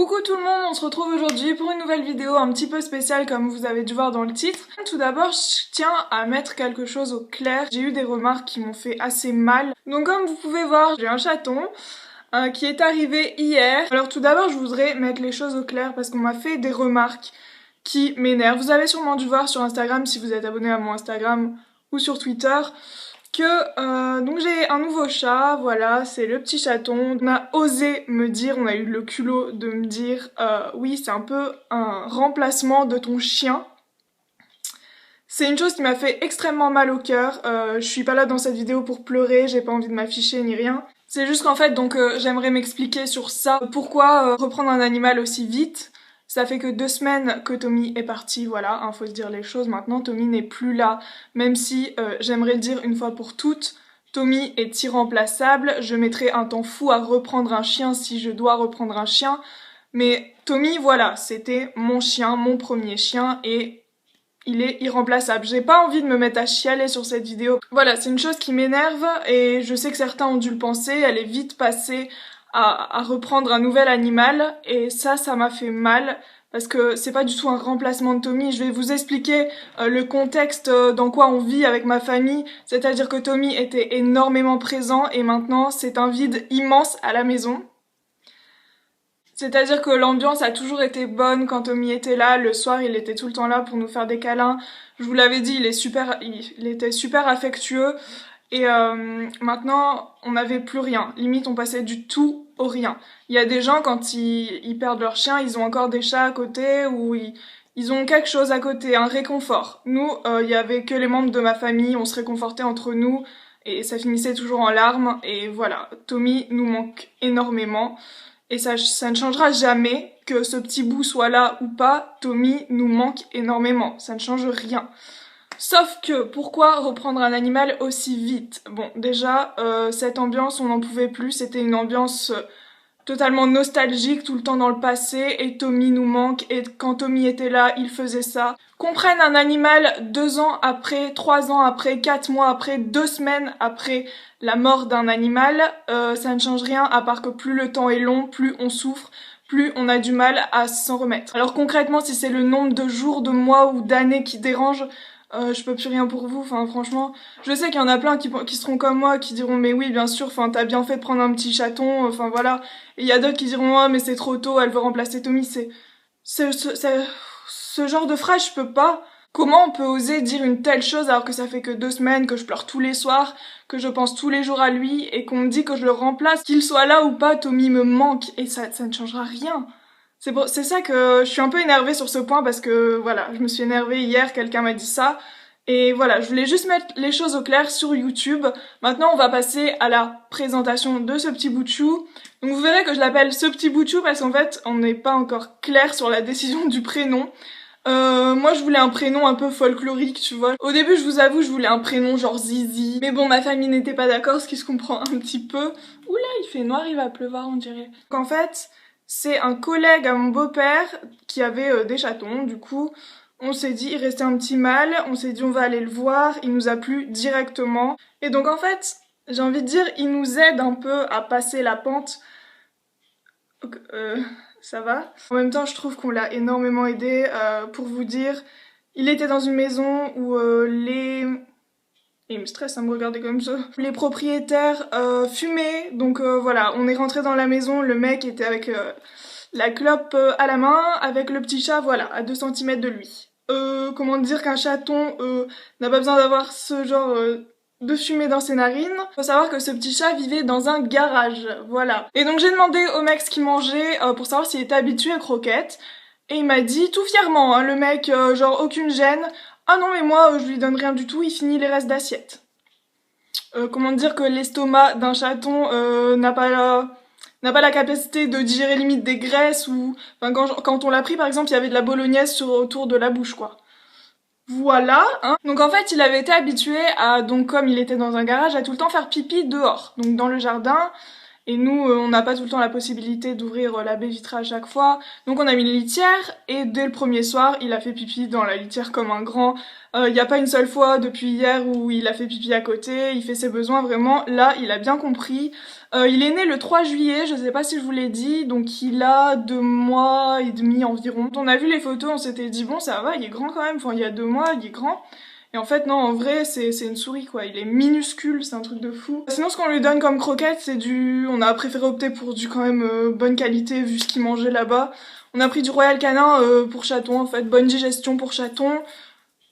Coucou tout le monde, on se retrouve aujourd'hui pour une nouvelle vidéo un petit peu spéciale comme vous avez dû voir dans le titre. Tout d'abord, je tiens à mettre quelque chose au clair. J'ai eu des remarques qui m'ont fait assez mal. Donc comme vous pouvez voir, j'ai un chaton qui est arrivé hier. Alors tout d'abord, je voudrais mettre les choses au clair parce qu'on m'a fait des remarques qui m'énervent. Vous avez sûrement dû voir sur Instagram si vous êtes abonné à mon Instagram ou sur Twitter que donc j'ai un nouveau chat, voilà, c'est le petit chaton. On a osé me dire, on a eu le culot de me dire oui, c'est un peu un remplacement de ton chien. C'est une chose qui m'a fait extrêmement mal au cœur. Je suis pas là dans cette vidéo pour pleurer, j'ai pas envie de m'afficher ni rien. C'est juste qu'en fait, donc j'aimerais m'expliquer sur ça. Pourquoi reprendre un animal aussi vite? Ça fait que 2 semaines que Tommy est parti, voilà, hein, faut se dire les choses. Maintenant, Tommy n'est plus là, même si j'aimerais le dire une fois pour toutes, Tommy est irremplaçable. Je mettrai un temps fou à reprendre un chien si je dois reprendre un chien. Mais Tommy, voilà, c'était mon chien, mon premier chien, et il est irremplaçable. J'ai pas envie de me mettre à chialer sur cette vidéo. Voilà, c'est une chose qui m'énerve et je sais que certains ont dû le penser. Elle est vite passée à reprendre un nouvel animal et ça m'a fait mal parce que c'est pas du tout un remplacement de Tommy. Je vais vous expliquer le contexte dans quoi on vit avec ma famille. C'est-à-dire que Tommy était énormément présent et maintenant c'est un vide immense à la maison. C'est-à-dire que l'ambiance a toujours été bonne quand Tommy était là. Le soir, il était tout le temps là pour nous faire des câlins. Je vous l'avais dit, il était super affectueux. Et maintenant, on n'avait plus rien. Limite, on passait du tout au rien. Il y a des gens, quand ils perdent leur chien, ils ont encore des chats à côté ou ils ont quelque chose à côté, un réconfort. Nous, il y avait que les membres de ma famille, on se réconfortait entre nous et ça finissait toujours en larmes. Et voilà, Tommy nous manque énormément. Et ça ne changera jamais, que ce petit bout soit là ou pas, Tommy nous manque énormément, ça ne change rien. Sauf que, pourquoi reprendre un animal aussi vite? Bon, déjà, cette ambiance, on n'en pouvait plus, c'était une ambiance totalement nostalgique, tout le temps dans le passé, et Tommy nous manque, et quand Tommy était là, il faisait ça. Qu'on prenne un animal 2 ans après, 3 ans après, 4 mois après, 2 semaines après la mort d'un animal, ça ne change rien à part que plus le temps est long, plus on souffre, plus on a du mal à s'en remettre. Alors concrètement, si c'est le nombre de jours, de mois ou d'années qui dérange, je peux plus rien pour vous, enfin franchement, je sais qu'il y en a plein qui seront comme moi, qui diront mais oui bien sûr, enfin t'as bien fait de prendre un petit chaton, enfin voilà, et il y a d'autres qui diront oh mais c'est trop tôt, elle veut remplacer Tommy, ce genre de phrase je peux pas. Comment on peut oser dire une telle chose alors que ça fait que 2 semaines, que je pleure tous les soirs, que je pense tous les jours à lui et qu'on me dit que je le remplace, qu'il soit là ou pas, Tommy me manque et ça ne changera rien. C'est ça que je suis un peu énervée sur ce point parce que voilà, je me suis énervée hier, quelqu'un m'a dit ça. Et voilà, je voulais juste mettre les choses au clair sur YouTube. Maintenant, on va passer à la présentation de ce petit bout de chou. Donc vous verrez que je l'appelle ce petit bout de chou parce qu'en fait, on n'est pas encore clair sur la décision du prénom. Moi je voulais un prénom un peu folklorique, tu vois. Au début, je vous avoue, je voulais un prénom genre Zizi. Mais bon, ma famille n'était pas d'accord, ce qui se comprend un petit peu. Oula, il fait noir, il va pleuvoir, on dirait. Donc en fait, c'est un collègue à mon beau-père qui avait des chatons, du coup, on s'est dit, il restait un petit mâle, on s'est dit on va aller le voir, il nous a plu directement. Et donc en fait, j'ai envie de dire, il nous aide un peu à passer la pente. Ça va. En même temps, je trouve qu'on l'a énormément aidé. Pour vous dire, il était dans une maison où Et il me stresse à me regarder comme ça. Les propriétaires fumaient, donc voilà, on est rentré dans la maison, le mec était avec la clope à la main, avec le petit chat, voilà, à 2 cm de lui. Comment dire qu'un chaton n'a pas besoin d'avoir ce genre de fumée dans ses narines. Faut savoir que ce petit chat vivait dans un garage, voilà. Et donc j'ai demandé au mec ce qu'il mangeait pour savoir s'il était habitué aux croquettes. Et il m'a dit, tout fièrement, hein, le mec, genre aucune gêne, ah non mais moi je lui donne rien du tout, il finit les restes d'assiette. Comment dire que l'estomac d'un chaton n'a pas la capacité de digérer limite des graisses ou... Enfin quand on l'a pris par exemple il y avait de la bolognaise autour de la bouche quoi. Voilà, hein. Donc en fait il avait été habitué à, donc comme il était dans un garage, à tout le temps faire pipi dehors, donc dans le jardin. Et nous, on n'a pas tout le temps la possibilité d'ouvrir la baie vitrée à chaque fois. Donc on a mis une litière et dès le premier soir, il a fait pipi dans la litière comme un grand. Il n'y a pas une seule fois depuis hier où il a fait pipi à côté, il fait ses besoins vraiment. Là, il a bien compris. Il est né le 3 juillet, je sais pas si je vous l'ai dit, donc il a 2 mois et demi environ. Quand on a vu les photos, on s'était dit bon ça va, il est grand quand même, enfin il y a 2 mois, il est grand. Et en fait non, en vrai c'est une souris quoi, il est minuscule, c'est un truc de fou. Sinon ce qu'on lui donne comme croquette c'est du... On a préféré opter pour du quand même bonne qualité vu ce qu'il mangeait là-bas. On a pris du Royal Canin pour chaton en fait, bonne digestion pour chaton.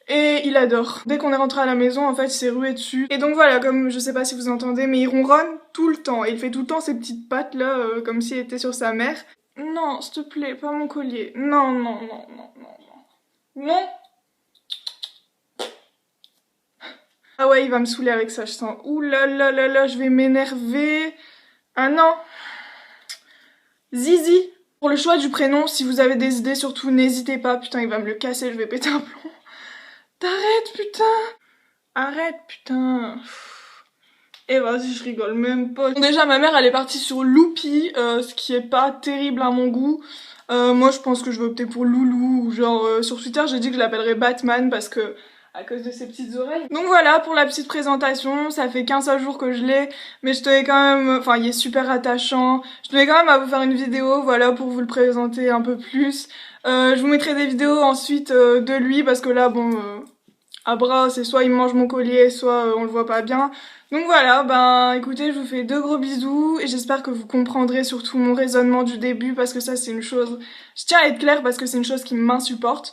Et il adore. Dès qu'on est rentré à la maison, en fait, il s'est rué dessus. Et donc voilà, comme je sais pas si vous entendez, mais il ronronne tout le temps. Et il fait tout le temps ses petites pattes là, comme s'il était sur sa mère. Non, s'il te plaît, pas mon collier. Non, non, non, non, non, non. Non. Ah ouais, il va me saouler avec ça, je sens. Ouh là là là là, je vais m'énerver. Ah non. Zizi. Pour le choix du prénom, si vous avez des idées, surtout n'hésitez pas. Putain, il va me le casser, je vais péter un plomb. T'arrêtes, putain. Arrête, putain. Et vas-y, je rigole même pas. Bon, déjà, ma mère, elle est partie sur Loupi, ce qui est pas terrible à mon goût. Moi, je pense que je vais opter pour Loulou. Ou genre, sur Twitter, j'ai dit que je l'appellerais Batman parce que... à cause de ses petites oreilles. Donc voilà pour la petite présentation, ça fait 15 jours que je l'ai, mais je tenais quand même, enfin il est super attachant, je tenais quand même à vous faire une vidéo, voilà, pour vous le présenter un peu plus. Je vous mettrai des vidéos ensuite de lui, parce que là, bon, à bras, c'est soit il mange mon collier, soit on le voit pas bien. Donc voilà, ben écoutez, je vous fais 2 gros bisous, et j'espère que vous comprendrez surtout mon raisonnement du début, parce que ça c'est une chose, je tiens à être claire parce que c'est une chose qui m'insupporte.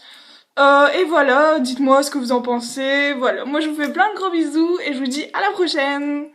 Et voilà, dites-moi ce que vous en pensez. Voilà, moi je vous fais plein de gros bisous et je vous dis à la prochaine.